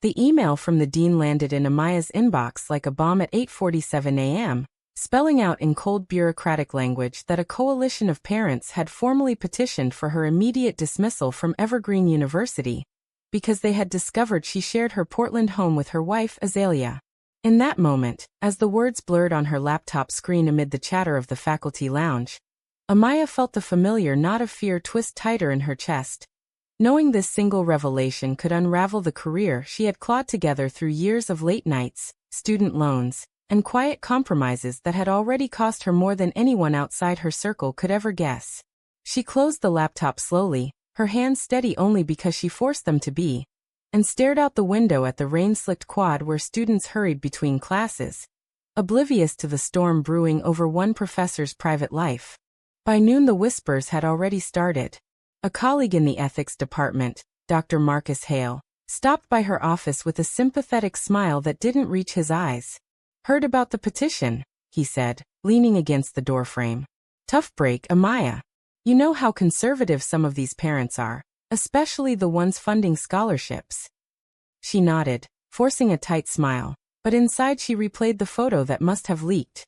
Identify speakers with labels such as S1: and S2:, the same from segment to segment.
S1: The email from the dean landed in Amaya's inbox like a bomb at 8:47 a.m., spelling out in cold bureaucratic language that a coalition of parents had formally petitioned for her immediate dismissal from Evergreen University because they had discovered she shared her Portland home with her wife, Azalea. In that moment, as the words blurred on her laptop screen amid the chatter of the faculty lounge, Amaya felt the familiar knot of fear twist tighter in her chest. Knowing this single revelation could unravel the career she had clawed together through years of late nights, student loans, and quiet compromises that had already cost her more than anyone outside her circle could ever guess. She closed the laptop slowly, her hands steady only because she forced them to be, and stared out the window at the rain-slicked quad where students hurried between classes, oblivious to the storm brewing over one professor's private life. By noon the whispers had already started. A colleague in the ethics department, Dr. Marcus Hale, stopped by her office with a sympathetic smile that didn't reach his eyes. "Heard about the petition," he said, leaning against the doorframe. "Tough break, Amaya. You know how conservative some of these parents are, especially the ones funding scholarships." She nodded, forcing a tight smile, but inside she replayed the photo that must have leaked.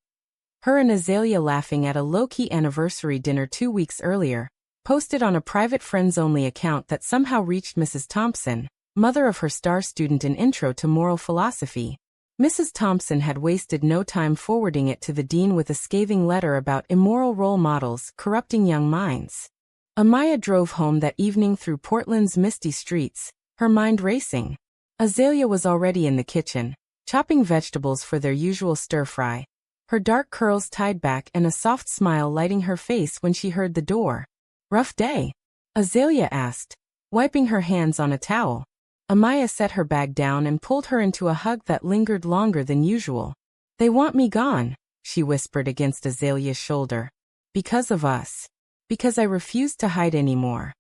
S1: Her and Azalea laughing at a low-key anniversary dinner 2 weeks earlier, posted on a private friends-only account that somehow reached Mrs. Thompson, mother of her star student in Intro to Moral Philosophy. Mrs. Thompson had wasted no time forwarding it to the dean with a scathing letter about immoral role models corrupting young minds. Amaya drove home that evening through Portland's misty streets, her mind racing. Azalea was already in the kitchen, chopping vegetables for their usual stir-fry, her dark curls tied back and a soft smile lighting her face when she heard the door. "Rough day?" Azalea asked, wiping her hands on a towel. Amaya set her bag down and pulled her into a hug that lingered longer than usual. "They want me gone," she whispered against Azalea's shoulder. "Because of us. Because I refuse to hide anymore."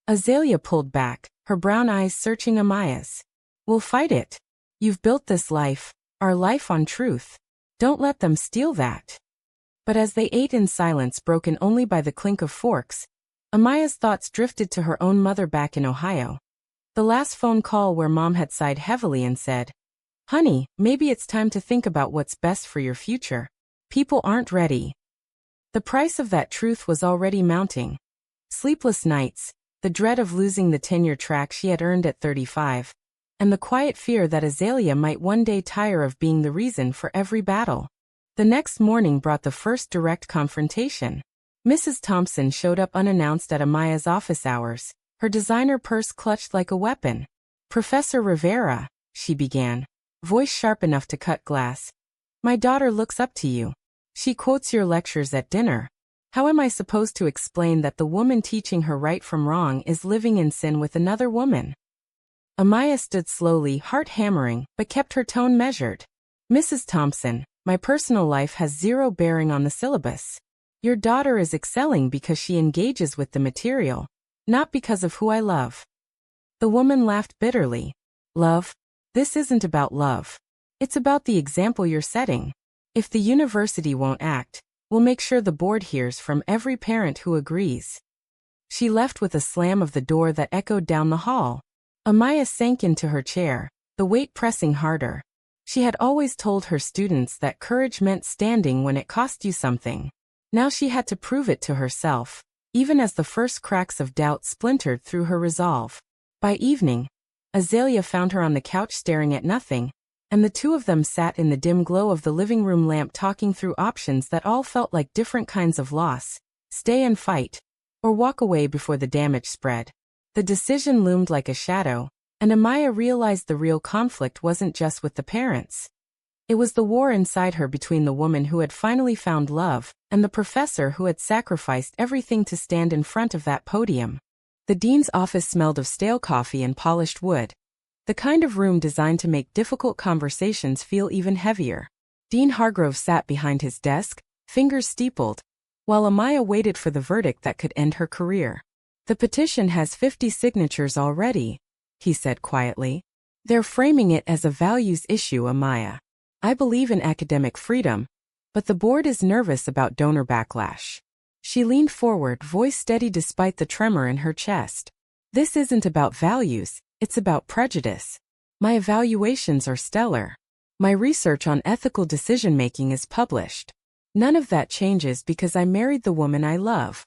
S1: Azalea pulled back, her brown eyes searching Amaya's. "We'll fight it. You've built this life, our life on truth. Don't let them steal that." But as they ate in silence broken only by the clink of forks, Amaya's thoughts drifted to her own mother back in Ohio. The last phone call where Mom had sighed heavily and said, "Honey, maybe it's time to think about what's best for your future. People aren't ready." The price of that truth was already mounting. Sleepless nights, the dread of losing the tenure track she had earned at 35, and the quiet fear that Azalea might one day tire of being the reason for every battle. The next morning brought the first direct confrontation. Mrs. Thompson showed up unannounced at Amaya's office hours, her designer purse clutched like a weapon. "Professor Rivera," she began, voice sharp enough to cut glass. "My daughter looks up to you. She quotes your lectures at dinner. How am I supposed to explain that the woman teaching her right from wrong is living in sin with another woman?" Amaya stood slowly, heart hammering, but kept her tone measured. "Mrs. Thompson, my personal life has zero bearing on the syllabus. Your daughter is excelling because she engages with the material, not because of who I love." The woman laughed bitterly. "Love? This isn't about love. It's about the example you're setting. If the university won't act, we'll make sure the board hears from every parent who agrees." She left with a slam of the door that echoed down the hall. Amaya sank into her chair, the weight pressing harder. She had always told her students that courage meant standing when it cost you something. Now she had to prove it to herself, even as the first cracks of doubt splintered through her resolve. By evening, Azalea found her on the couch staring at nothing, and the two of them sat in the dim glow of the living room lamp talking through options that all felt like different kinds of loss: stay and fight, or walk away before the damage spread. The decision loomed like a shadow, and Amaya realized the real conflict wasn't just with the parents. It was the war inside her between the woman who had finally found love and the professor who had sacrificed everything to stand in front of that podium. The dean's office smelled of stale coffee and polished wood, the kind of room designed to make difficult conversations feel even heavier. Dean Hargrove sat behind his desk, fingers steepled, while Amaya waited for the verdict that could end her career. "The petition has 50 signatures already," he said quietly. "They're framing it as a values issue, Amaya. I believe in academic freedom, but the board is nervous about donor backlash." She leaned forward, voice steady despite the tremor in her chest. "This isn't about values, it's about prejudice. My evaluations are stellar. My research on ethical decision-making is published. None of that changes because I married the woman I love."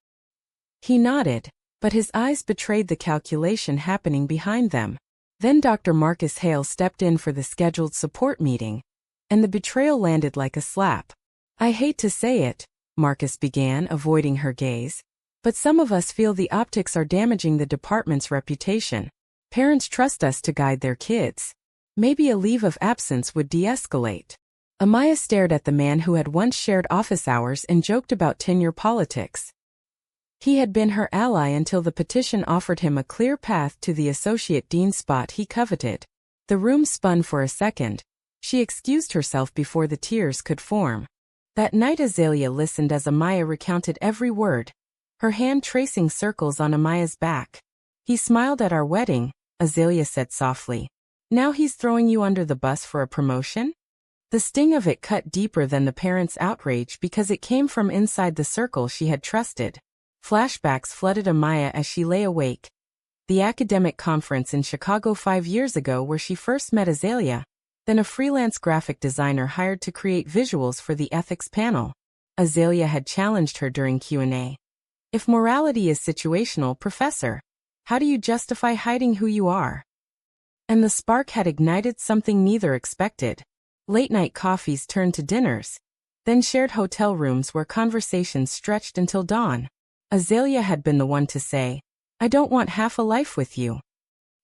S1: He nodded, but his eyes betrayed the calculation happening behind them. Then Dr. Marcus Hale stepped in for the scheduled support meeting, and the betrayal landed like a slap. "I hate to say it," Marcus began, avoiding her gaze, "but some of us feel the optics are damaging the department's reputation. Parents trust us to guide their kids. Maybe a leave of absence would de-escalate." Amaya stared at the man who had once shared office hours and joked about tenure politics. He had been her ally until the petition offered him a clear path to the associate dean spot he coveted. The room spun for a second. She excused herself before the tears could form. That night Azalea listened as Amaya recounted every word, her hand tracing circles on Amaya's back. "He smiled at our wedding," Azalea said softly. "Now he's throwing you under the bus for a promotion?" The sting of it cut deeper than the parents' outrage because it came from inside the circle she had trusted. Flashbacks flooded Amaya as she lay awake. The academic conference in Chicago 5 years ago where she first met Azalea, then a freelance graphic designer hired to create visuals for the ethics panel. Azalea had challenged her during Q&A. "If morality is situational, Professor, how do you justify hiding who you are?" And the spark had ignited something neither expected. Late-night coffees turned to dinners, then shared hotel rooms where conversations stretched until dawn. Azalea had been the one to say, "I don't want half a life with you."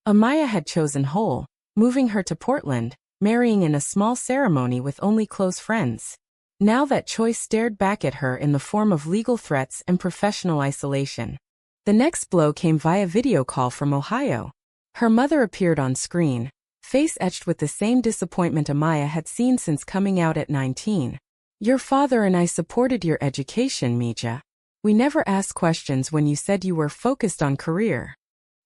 S1: Amaya had chosen whole, moving her to Portland, marrying in a small ceremony with only close friends. Now that choice stared back at her in the form of legal threats and professional isolation. The next blow came via video call from Ohio. Her mother appeared on screen, face etched with the same disappointment Amaya had seen since coming out at 19. "Your father and I supported your education, Mija. We never asked questions when you said you were focused on career.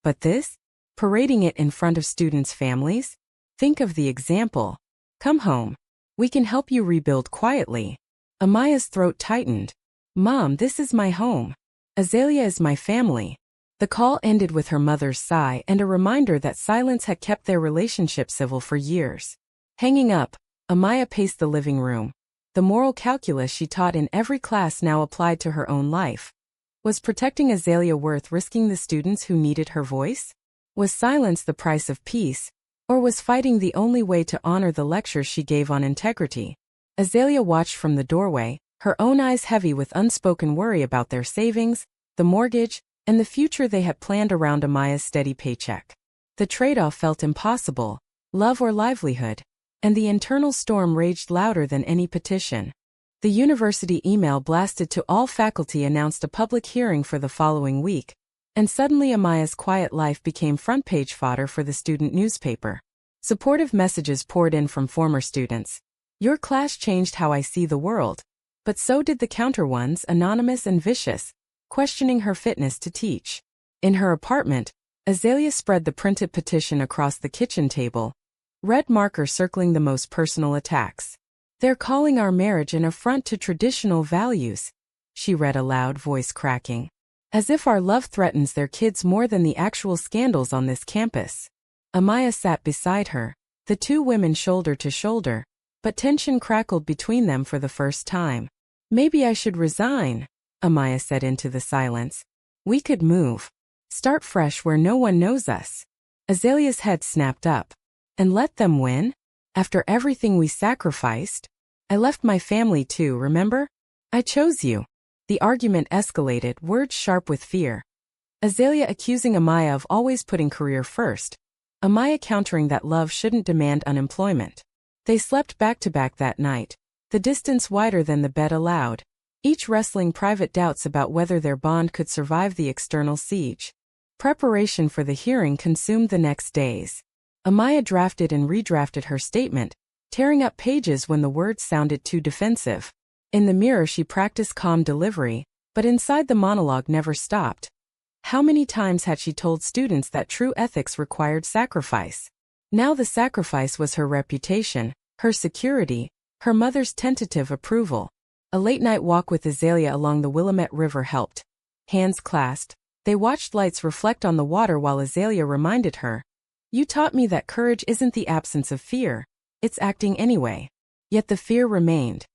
S1: But this? Parading it in front of students' families? Think of the example. Come home. We can help you rebuild quietly." Amaya's throat tightened. "Mom, this is my home. Azalea is my family." The call ended with her mother's sigh and a reminder that silence had kept their relationship civil for years. Hanging up, Amaya paced the living room. The moral calculus she taught in every class now applied to her own life. Was protecting Azalea worth risking the students who needed her voice? Was silence the price of peace? Or was fighting the only way to honor the lectures she gave on integrity? Azalea watched from the doorway, her own eyes heavy with unspoken worry about their savings, the mortgage, and the future they had planned around Amaya's steady paycheck. The trade-off felt impossible, love or livelihood, and the internal storm raged louder than any petition. The university email blasted to all faculty announced a public hearing for the following week, and suddenly Amaya's quiet life became front-page fodder for the student newspaper. Supportive messages poured in from former students. "Your class changed how I see the world." But so did the counter ones, anonymous and vicious, questioning her fitness to teach. In her apartment, Azalea spread the printed petition across the kitchen table, red marker circling the most personal attacks. "They're calling our marriage an affront to traditional values," she read aloud, voice cracking. "As if our love threatens their kids more than the actual scandals on this campus." Amaya sat beside her, the two women shoulder to shoulder, but tension crackled between them for the first time. "Maybe I should resign," Amaya said into the silence. "We could move. Start fresh where no one knows us." Azalea's head snapped up. "And let them win? After everything we sacrificed? I left my family too, remember? I chose you." The argument escalated, words sharp with fear. Azalea accusing Amaya of always putting career first. Amaya countering that love shouldn't demand unemployment. They slept back-to-back that night, the distance wider than the bed allowed, each wrestling private doubts about whether their bond could survive the external siege. Preparation for the hearing consumed the next days. Amaya drafted and redrafted her statement, tearing up pages when the words sounded too defensive. In the mirror she practiced calm delivery, but inside the monologue never stopped. How many times had she told students that true ethics required sacrifice? Now the sacrifice was her reputation, her security, her mother's tentative approval. A late-night walk with Azalea along the Willamette River helped. Hands clasped, they watched lights reflect on the water while Azalea reminded her, You taught me that courage isn't the absence of fear, it's acting anyway. Yet the fear remained.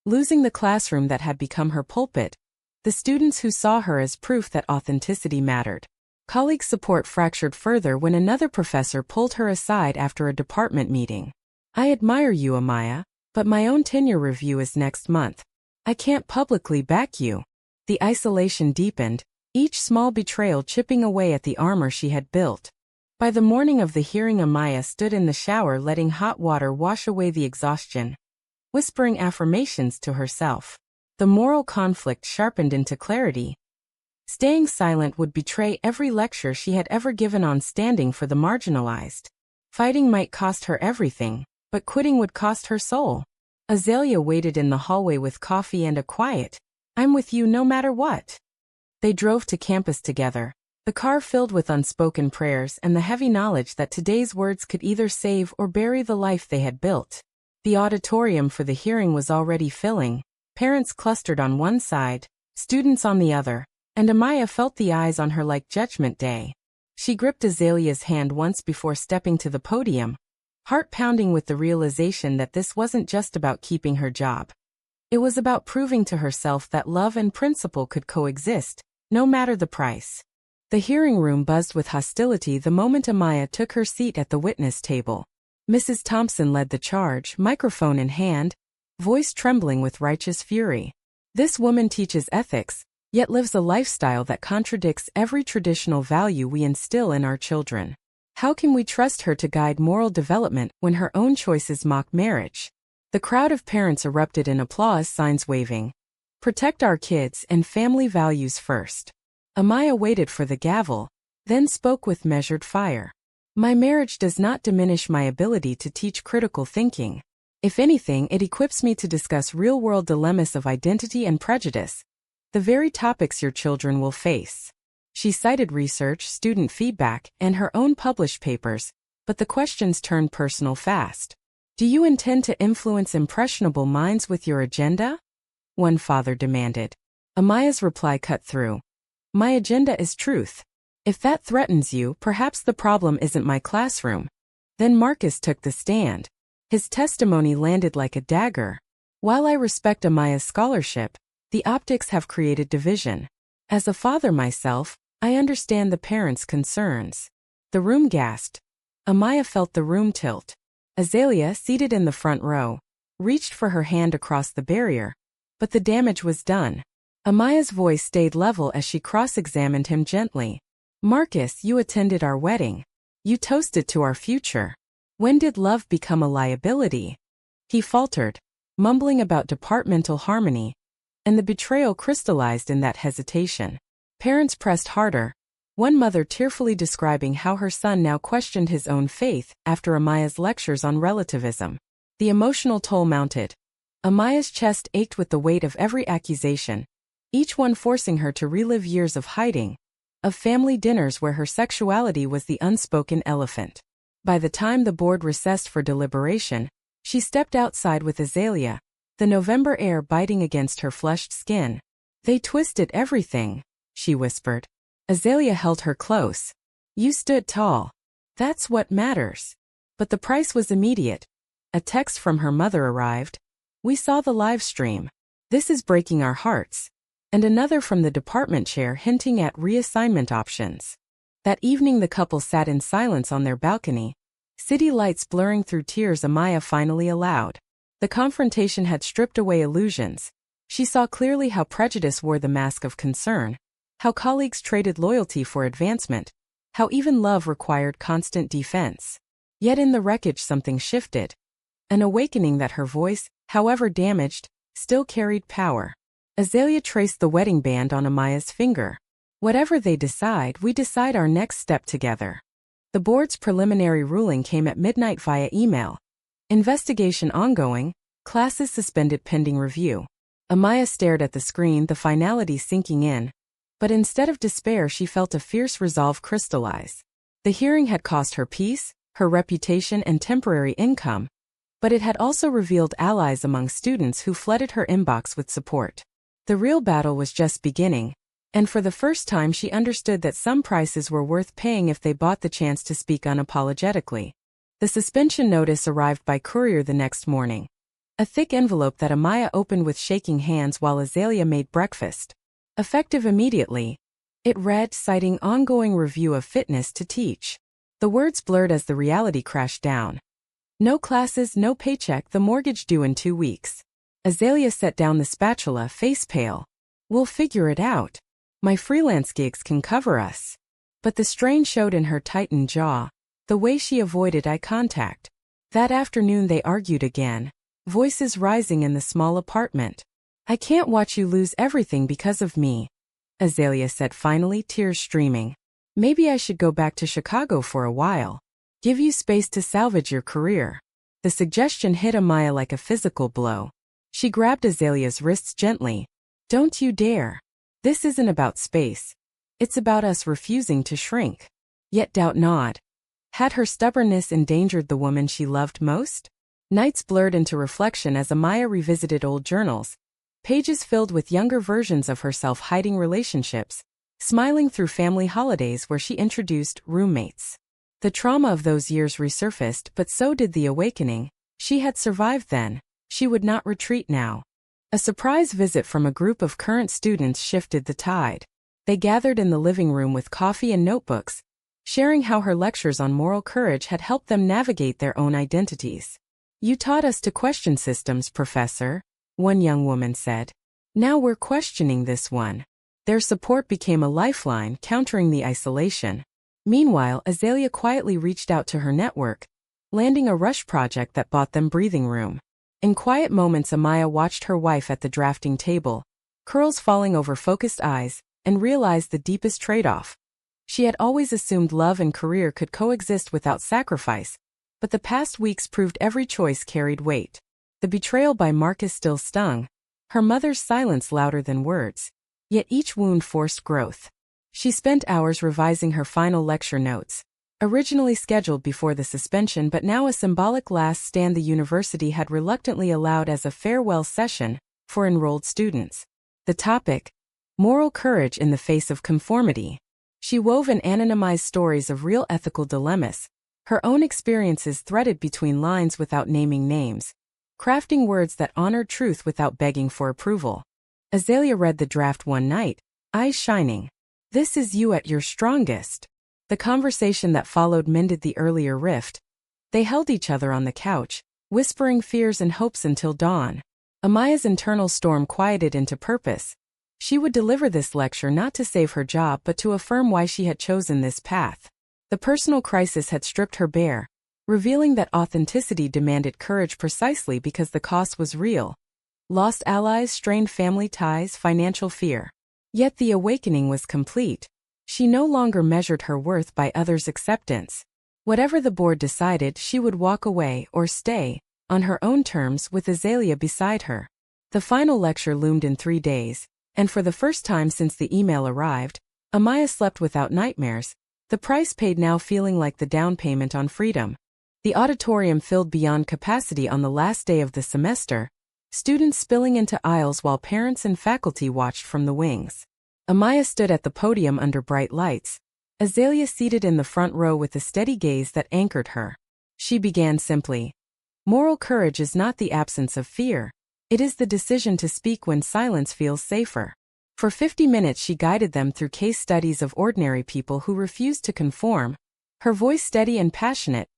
S1: Losing the classroom that had become her pulpit, the students who saw her as proof that authenticity mattered. Colleague support fractured further when another professor pulled her aside after a department meeting. I admire you, Amaya, but my own tenure review is next month. I can't publicly back you. The isolation deepened, each small betrayal chipping away at the armor she had built. By the morning of the hearing, Amaya stood in the shower letting hot water wash away the exhaustion, whispering affirmations to herself. The moral conflict sharpened into clarity. Staying silent would betray every lecture she had ever given on standing for the marginalized. Fighting might cost her everything, but quitting would cost her soul. Azalea waited in the hallway with coffee and a quiet, "I'm with you no matter what." They drove to campus together, the car filled with unspoken prayers and the heavy knowledge that today's words could either save or bury the life they had built. The auditorium for the hearing was already filling, parents clustered on one side, students on the other, and Amaya felt the eyes on her like Judgment Day. She gripped Azalea's hand once before stepping to the podium, heart pounding with the realization that this wasn't just about keeping her job. It was about proving to herself that love and principle could coexist, no matter the price. The hearing room buzzed with hostility the moment Amaya took her seat at the witness table. Mrs. Thompson led the charge, microphone in hand, voice trembling with righteous fury. This woman teaches ethics, yet lives a lifestyle that contradicts every traditional value we instill in our children. How can we trust her to guide moral development when her own choices mock marriage? The crowd of parents erupted in applause, signs waving. Protect our kids and family values first. Amaya waited for the gavel, then spoke with measured fire. My marriage does not diminish my ability to teach critical thinking. If anything, it equips me to discuss real-world dilemmas of identity and prejudice, the very topics your children will face. She cited research, student feedback, and her own published papers, but the questions turned personal fast. Do you intend to influence impressionable minds with your agenda? One father demanded. Amaya's reply cut through. My agenda is truth. If that threatens you, perhaps the problem isn't my classroom. Then Marcus took the stand. His testimony landed like a dagger. While I respect Amaya's scholarship, the optics have created division. As a father myself, I understand the parents' concerns. The room gasped. Amaya felt the room tilt. Azalea, seated in the front row, reached for her hand across the barrier, but the damage was done. Amaya's voice stayed level as she cross-examined him gently. Marcus, you attended our wedding. You toasted to our future. When did love become a liability? He faltered, mumbling about departmental harmony, and the betrayal crystallized in that hesitation. Parents pressed harder, one mother tearfully describing how her son now questioned his own faith after Amaya's lectures on relativism. The emotional toll mounted. Amaya's chest ached with the weight of every accusation, each one forcing her to relive years of hiding, of family dinners where her sexuality was the unspoken elephant. By the time the board recessed for deliberation, she stepped outside with Azalea, the November air biting against her flushed skin. They twisted everything, she whispered. Azalea held her close. You stood tall. That's what matters. But the price was immediate. A text from her mother arrived. We saw the live stream. This is breaking our hearts. And another from the department chair hinting at reassignment options. That evening the couple sat in silence on their balcony, city lights blurring through tears Amaya finally allowed. The confrontation had stripped away illusions. She saw clearly how prejudice wore the mask of concern, how colleagues traded loyalty for advancement, how even love required constant defense. Yet in the wreckage something shifted. An awakening that her voice, however damaged, still carried power. Azalea traced the wedding band on Amaya's finger. Whatever they decide, we decide our next step together. The board's preliminary ruling came at midnight via email. Investigation ongoing, classes suspended pending review. Amaya stared at the screen, the finality sinking in. But instead of despair, she felt a fierce resolve crystallize. The hearing had cost her peace, her reputation, and temporary income, but it had also revealed allies among students who flooded her inbox with support. The real battle was just beginning. And for the first time she understood that some prices were worth paying if they bought the chance to speak unapologetically. The suspension notice arrived by courier the next morning. A thick envelope that Amaya opened with shaking hands while Azalea made breakfast. Effective immediately. It read, citing ongoing review of fitness to teach. The words blurred as the reality crashed down. No classes, no paycheck, the mortgage due in 2 weeks. Azalea set down the spatula, face pale. We'll figure it out. My freelance gigs can cover us. But the strain showed in her tightened jaw, the way she avoided eye contact. That afternoon they argued again, voices rising in the small apartment. I can't watch you lose everything because of me, Azalea said finally, tears streaming. Maybe I should go back to Chicago for a while. Give you space to salvage your career. The suggestion hit Amaya like a physical blow. She grabbed Azalea's wrists gently. Don't you dare. This isn't about space. It's about us refusing to shrink. Yet doubt not. Had her stubbornness endangered the woman she loved most? Nights blurred into reflection as Amaya revisited old journals, pages filled with younger versions of herself hiding relationships, smiling through family holidays where she introduced roommates. The trauma of those years resurfaced, but so did the awakening. She had survived then. She would not retreat now. A surprise visit from a group of current students shifted the tide. They gathered in the living room with coffee and notebooks, sharing how her lectures on moral courage had helped them navigate their own identities. You taught us to question systems, Professor, one young woman said. Now we're questioning this one. Their support became a lifeline, countering the isolation. Meanwhile, Azalea quietly reached out to her network, landing a rush project that bought them breathing room. In quiet moments, Amaya watched her wife at the drafting table, curls falling over focused eyes, and realized the deepest trade-off. She had always assumed love and career could coexist without sacrifice, but the past weeks proved every choice carried weight. The betrayal by Marcus still stung, her mother's silence louder than words. Yet each wound forced growth. She spent hours revising her final lecture notes, originally scheduled before the suspension but now a symbolic last stand the university had reluctantly allowed as a farewell session for enrolled students. The topic: moral courage in the face of conformity. She wove and anonymized stories of real ethical dilemmas, her own experiences threaded between lines without naming names, crafting words that honored truth without begging for approval. Azalea read the draft one night, eyes shining. This is you at your strongest. The conversation that followed mended the earlier rift. They held each other on the couch, whispering fears and hopes until dawn. Amaya's internal storm quieted into purpose. She would deliver this lecture not to save her job but to affirm why she had chosen this path. The personal crisis had stripped her bare, revealing that authenticity demanded courage precisely because the cost was real. Lost allies, strained family ties, financial fear. Yet the awakening was complete. She no longer measured her worth by others' acceptance. Whatever the board decided, she would walk away or stay, on her own terms, with Azalea beside her. The final lecture loomed in 3 days, and for the first time since the email arrived, Amaya slept without nightmares, the price paid now feeling like the down payment on freedom. The auditorium filled beyond capacity on the last day of the semester, students spilling into aisles while parents and faculty watched from the wings. Amaya stood at the podium under bright lights, Azalea seated in the front row with a steady gaze that anchored her. She began simply. Moral courage is not the absence of fear. It is the decision to speak when silence feels safer. For 50 minutes she guided them through case studies of ordinary people who refused to conform, her voice steady and passionate,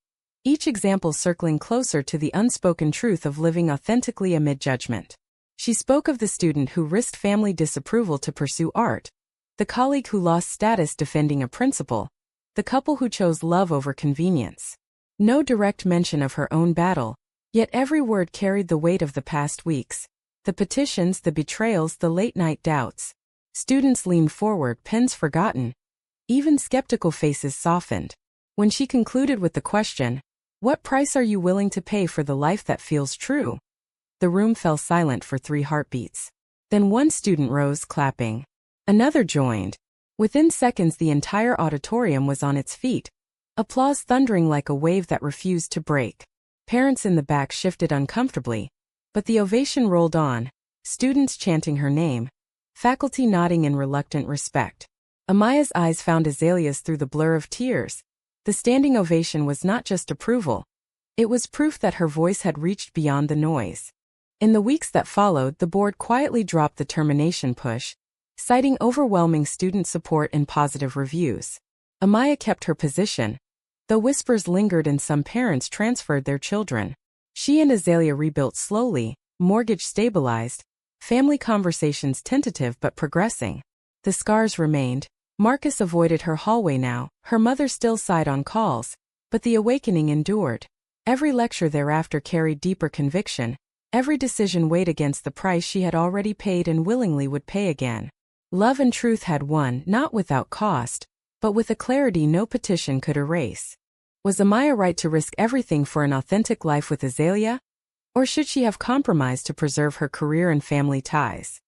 S1: each example circling closer to the unspoken truth of living authentically amid judgment. She spoke of the student who risked family disapproval to pursue art, the colleague who lost status defending a principle, the couple who chose love over convenience. No direct mention of her own battle, yet every word carried the weight of the past weeks. The petitions, the betrayals, the late-night doubts. Students leaned forward, pens forgotten. Even skeptical faces softened. When she concluded with the question, "What price are you willing to pay for the life that feels true?" the room fell silent for 3 heartbeats. Then one student rose, clapping. Another joined. Within seconds the entire auditorium was on its feet, applause thundering like a wave that refused to break. Parents in the back shifted uncomfortably, but the ovation rolled on, students chanting her name. faculty nodding in reluctant respect. Amaya's eyes found Azalea's through the blur of tears. The standing ovation was not just approval. It was proof that her voice had reached beyond the noise. In the weeks that followed, the board quietly dropped the termination push, citing overwhelming student support and positive reviews. Amaya kept her position, though whispers lingered and some parents transferred their children. She and Azalea rebuilt slowly, mortgage stabilized, family conversations tentative but progressing. The scars remained. Marcus avoided her hallway now, her mother still sighed on calls, but the awakening endured. Every lecture thereafter carried deeper conviction. Every decision weighed against the price she had already paid and willingly would pay again. Love and truth had won, not without cost, but with a clarity no petition could erase. Was Amaya right to risk everything for an authentic life with Azalea? Or should she have compromised to preserve her career and family ties?